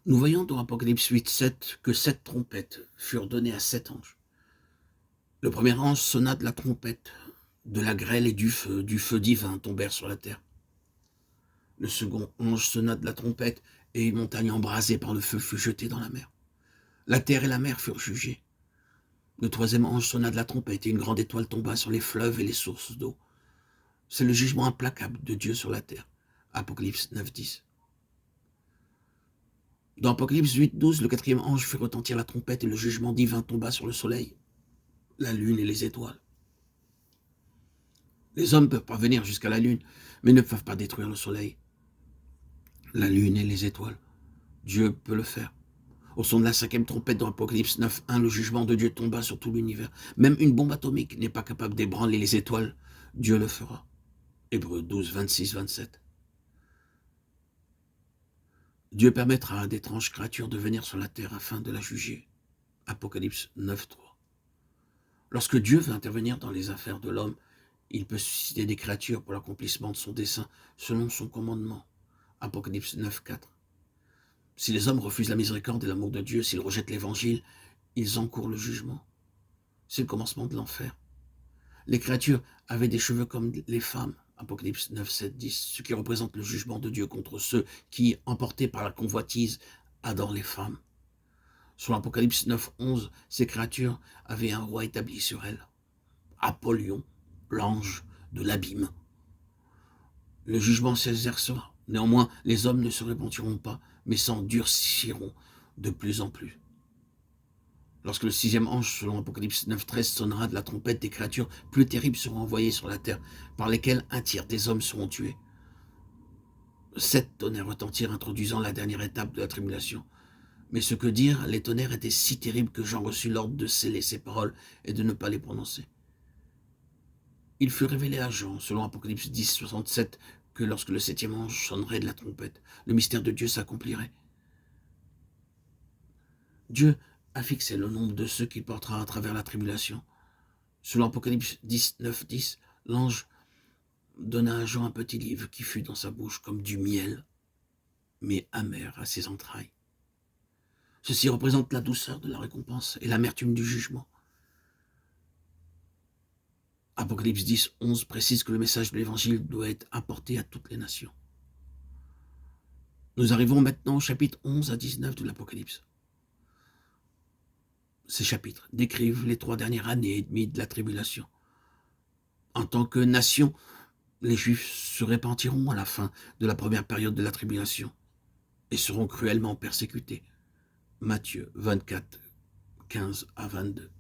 Nous voyons dans Apocalypse 8:7 que 7 trompettes furent données à 7 anges. Le premier ange sonna de la trompette, de la grêle et du feu divin tombèrent sur la terre. Le second ange sonna de la trompette, et une montagne embrasée par le feu fut jetée dans la mer. La terre et la mer furent jugées. Le troisième ange sonna de la trompette, et une grande étoile tomba sur les fleuves et les sources d'eau. C'est le jugement implacable de Dieu sur la terre. Apocalypse 9:10. Dans Apocalypse 8:12, le quatrième ange fit retentir la trompette, et le jugement divin tomba sur le soleil, la lune et les étoiles. Les hommes peuvent parvenir jusqu'à la lune, mais ne peuvent pas détruire le soleil, la lune et les étoiles. Dieu peut le faire. Au son de la cinquième trompette dans Apocalypse 9:1, le jugement de Dieu tomba sur tout l'univers. Même une bombe atomique n'est pas capable d'ébranler les étoiles. Dieu le fera. Hébreux 12, 26, 27. Dieu permettra à d'étranges créatures de venir sur la terre afin de la juger. Apocalypse 9:3. Lorsque Dieu veut intervenir dans les affaires de l'homme, il peut susciter des créatures pour l'accomplissement de son dessein selon son commandement. Apocalypse 9:4. Si les hommes refusent la miséricorde et l'amour de Dieu, s'ils rejettent l'évangile, ils encourent le jugement. C'est le commencement de l'enfer. Les créatures avaient des cheveux comme les femmes. Apocalypse 9, 7, 10, ce qui représente le jugement de Dieu contre ceux qui, emportés par la convoitise, adorent les femmes. Selon Apocalypse 9, 11, ces créatures avaient un roi établi sur elles. Apollyon, l'ange de l'abîme. Le jugement s'exercera. Néanmoins, les hommes ne se repentiront pas, mais s'endurciront de plus en plus. Lorsque le sixième ange, selon Apocalypse 9:13, sonnera de la trompette, des créatures plus terribles seront envoyées sur la terre, par lesquelles un tiers des hommes seront tués. 7 tonnerres retentirent, introduisant la dernière étape de la tribulation. Mais ce que dire, les tonnerres étaient si terribles que Jean reçut l'ordre de sceller ces paroles et de ne pas les prononcer. Il fut révélé à Jean, selon Apocalypse 10, 67, que lorsque le septième ange sonnerait de la trompette, le mystère de Dieu s'accomplirait. Dieu a fixé le nombre de ceux qu'il portera à travers la tribulation. Selon Apocalypse 10, 9, 10, l'ange donna à Jean un petit livre qui fut dans sa bouche comme du miel, mais amer à ses entrailles. Ceci représente la douceur de la récompense et l'amertume du jugement. Apocalypse 10, 11 précise que le message de l'Évangile doit être apporté à toutes les nations. Nous arrivons maintenant au chapitre 11 à 19 de l'Apocalypse. Ces chapitres décrivent les 3 dernières années et demie de la tribulation. En tant que nation, les Juifs se repentiront à la fin de la première période de la tribulation et seront cruellement persécutés. Matthieu 24, 15 à 22.